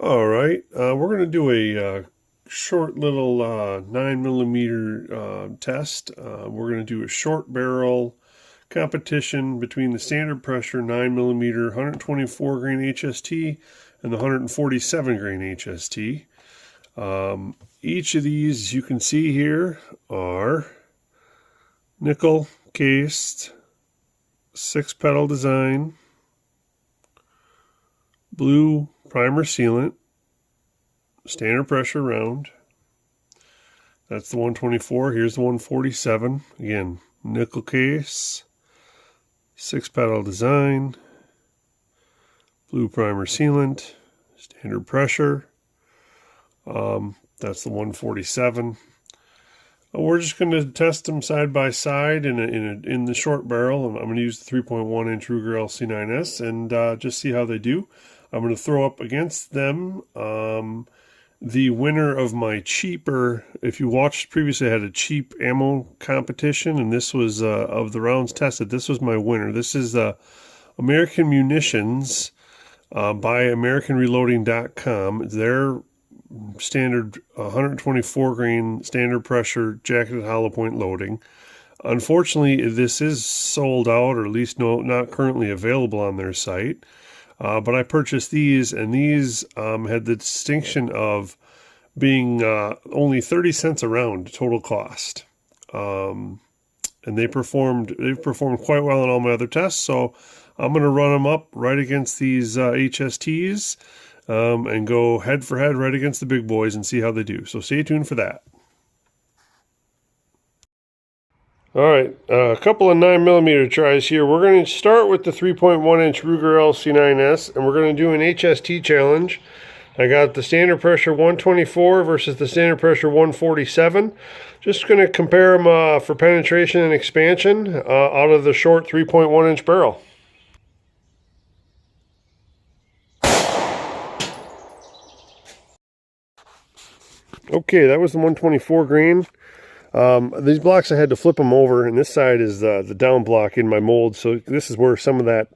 All right, we're going to do a short little 9mm test. We're going to do a short barrel competition between the standard pressure 9mm 124 grain HST and the 147 grain HST. Each of these, you can see here, are nickel cased, 6-pedal design, blue primer sealant, standard pressure round. That's the 124. Here's the 147. Again, nickel case, 6-pedal design, blue primer sealant, standard pressure. That's the 147. We're just going to test them side by side in the short barrel. I'm going to use the 3.1 inch Ruger LC9S and just see how they do. I'm going to throw up against them the winner of my cheaper. If you watched previously, I had a cheap ammo competition, and this was of the rounds tested. This was my winner. This is American Munitions by AmericanReloading.com. It's their standard 124 grain standard pressure jacketed hollow point loading. Unfortunately, this is sold out, or at least not currently available on their site. But I purchased these, and these had the distinction of being only 30 cents a round total cost. And they've performed quite well in all my other tests, so I'm going to run them up right against these HSTs and go head for head right against the big boys and see how they do. So stay tuned for that. All right, a couple of 9mm tries here. We're going to start with the 3.1 inch Ruger LC9S, and we're going to do an HST challenge. I got the standard pressure 124 versus the standard pressure 147. Just going to compare them for penetration and expansion out of the short 3.1 inch barrel. Okay, that was the 124 grain. These blocks I had to flip them over, and this side is the down block in my mold, so this is where some of that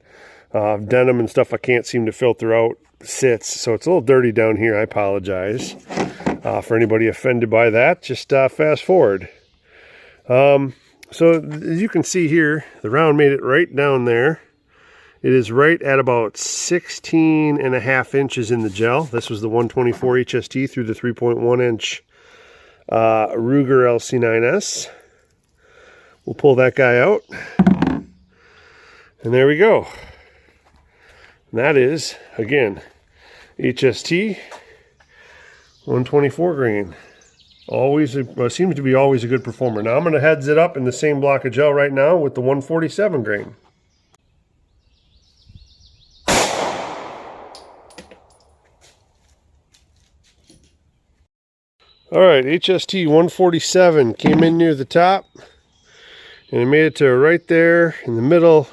denim and stuff I can't seem to filter out sits, so it's a little dirty down here. I apologize for anybody offended by that. Just fast forward. So as you can see here, the round made it right down there. It is right at about 16.5 inches in the gel. This was the 124 HST through the 3.1 inch Ruger LC9S. We'll pull that guy out, and there we go. And that is, again, HST 124 grain. Always seems to be always a good performer. Now I'm going to heads it up in the same block of gel right now with the 147 grain. All right, HST 147 came in near the top, and it made it to right there in the middle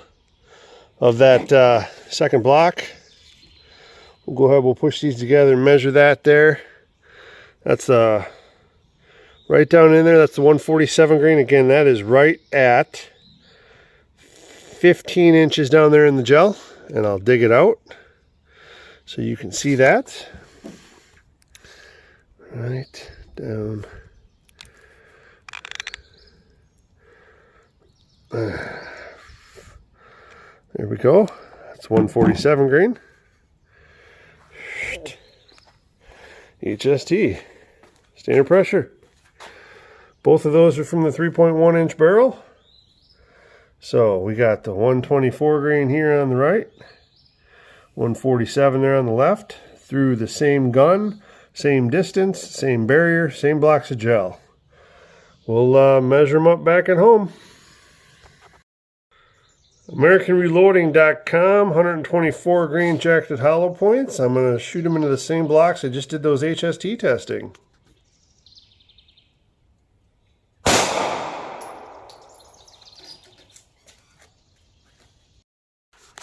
of that second block. We'll go ahead, we'll push these together and measure that there. That's right down in there. That's the 147 grain. Again, that is right at 15 inches down there in the gel, and I'll dig it out so you can see that. Right down. There we go. That's 147 grain. HST. Standard pressure. Both of those are from the 3.1 inch barrel. So we got the 124 grain here on the right, 147 there on the left, through the same gun, same distance, same barrier, same blocks of gel. We'll measure them up back at home. AmericanReloading.com, 124 grain jacketed hollow points. I'm going to shoot them into the same blocks I just did those HST testing.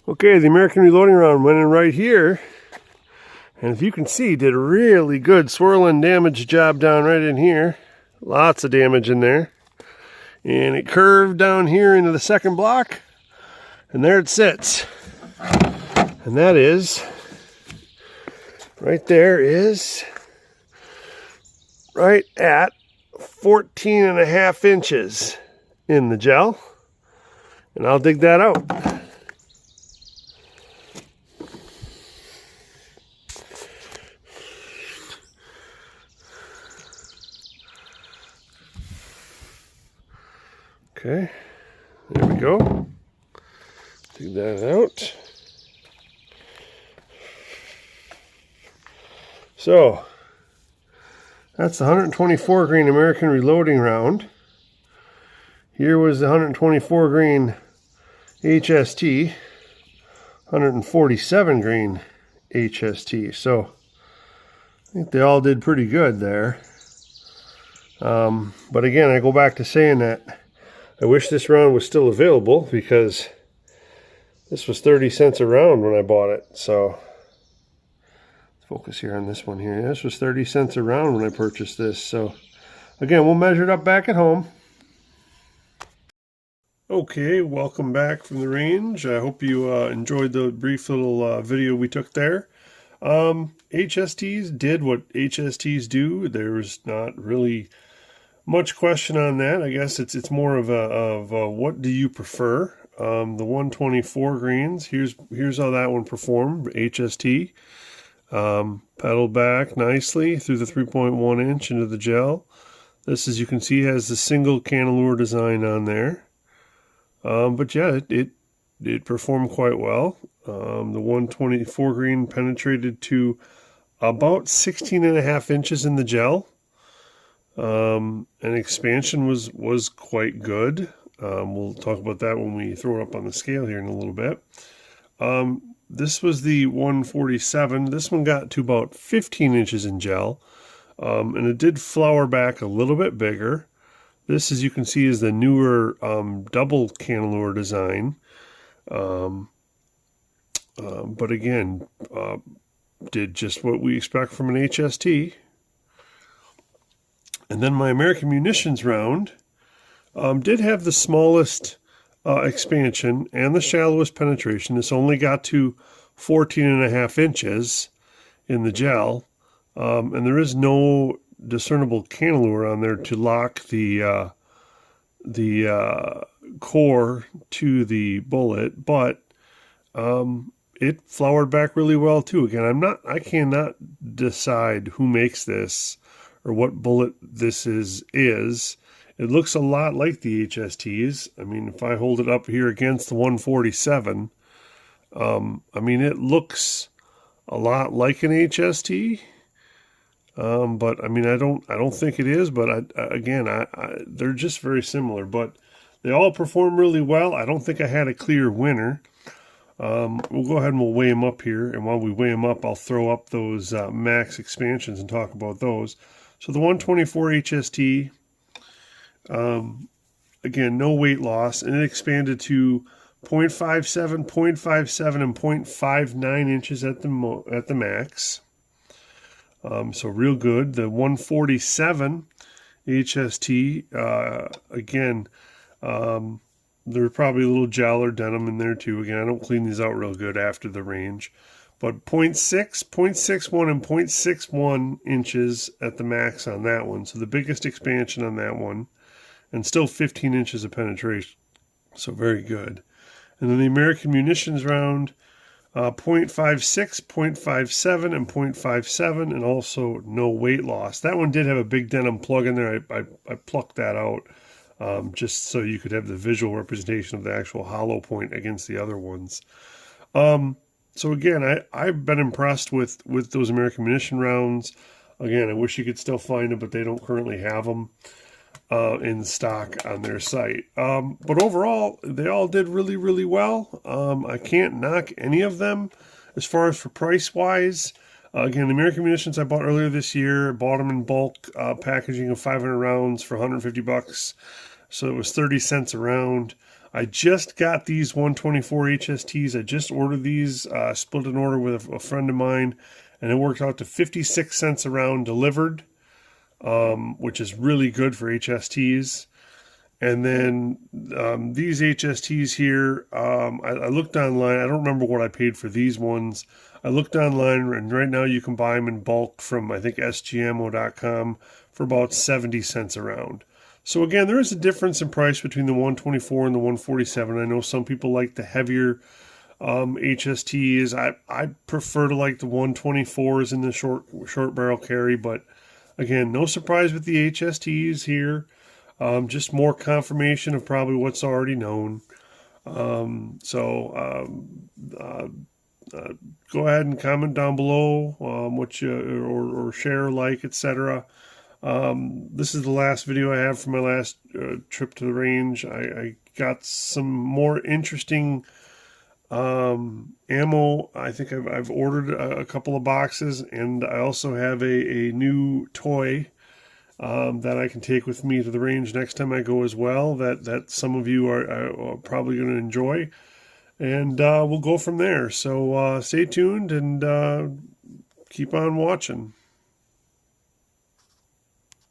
Okay, the American Reloading round went in right here. And if you can see, did a really good swirling damage job down right in here. Lots of damage in there. And it curved down here into the second block. And there it sits. And that is right there is right at 14.5 inches in the gel, and I'll dig that out. Okay, there we go. Dig that out. So that's the 124 grain American reloading round. Here was the 124 grain HST, 147 grain HST. So I think they all did pretty good there. But again, I go back to saying that I wish this round was still available, because this was 30 cents a round when I bought it. So let's focus here on this one here. This was 30 cents a round when I purchased this. So again, we'll measure it up back at home. Okay, welcome back from the range. I hope you enjoyed the brief little video we took there. HSTs did what HSTs do. There's not really much question on that. I guess it's more of a what do you prefer? The 124 grains. Here's how that one performed. HST pedaled back nicely through the 3.1 inch into the gel. This, as you can see, has the single cantilever design on there. But yeah, it performed quite well. The 124 grain penetrated to about 16.5 inches in the gel. And expansion was quite good. We'll talk about that when we throw it up on the scale here in a little bit. This was the 147. This one got to about 15 inches in gel. And it did flower back a little bit bigger. This, as you can see, is the newer double cantilever design. But again, did just what we expect from an HST. And then my American Munitions round did have the smallest expansion and the shallowest penetration. This only got to 14.5 inches in the gel. And there is no discernible cantilever on there to lock the core to the bullet, but it flowered back really well too. Again, I cannot decide who makes this or what bullet this is. It looks a lot like the HSTs. I mean, if I hold it up here against the 147, I mean, it looks a lot like an HST. But I mean, I don't think it is, but they're just very similar, but they all perform really well. I don't think I had a clear winner. We'll go ahead and we'll weigh them up here. And while we weigh them up, I'll throw up those max expansions and talk about those. So the 124 HST, again, no weight loss, and it expanded to 0.57, 0.57, and 0.59 inches at the max. So real good. The 147 HST, again, there's probably a little gel or denim in there too. Again, I don't clean these out real good after the range. But 0.6, 0.61, and 0.61 inches at the max on that one. So the biggest expansion on that one. And still 15 inches of penetration. So very good. And then the American Munitions round, 0.56, 0.57, and 0.57, and also no weight loss. That one did have a big denim plug in there. I plucked that out just so you could have the visual representation of the actual hollow point against the other ones. So again, I've been impressed with those American Munition rounds. Again, I wish you could still find them, but they don't currently have them in stock on their site. But overall, they all did really, really well. I can't knock any of them. As far as for price-wise, again, the American Munitions I bought earlier this year, bought them in bulk packaging of 500 rounds for $150. So it was 30 cents a round. I just got these 124 HSTs. I just ordered these, split an order with a friend of mine, and it worked out to 56 cents a round delivered, which is really good for HSTs. And then these HSTs here, I looked online. I don't remember what I paid for these ones. I looked online, and right now you can buy them in bulk from, I think, sgmo.com for about 70 cents a round. So again, there is a difference in price between the 124 and the 147. I know some people like the heavier HSTs. I prefer to like the 124s in the short barrel carry, but again, no surprise with the HSTs here. Just more confirmation of probably what's already known. Go ahead and comment down below what you or share, like, etc. This is the last video I have for my last trip to the range. I got some more interesting ammo. I think I've ordered a couple of boxes, and I also have a new toy that I can take with me to the range next time I go as well, that some of you are probably going to enjoy. And we'll go from there. So stay tuned and keep on watching.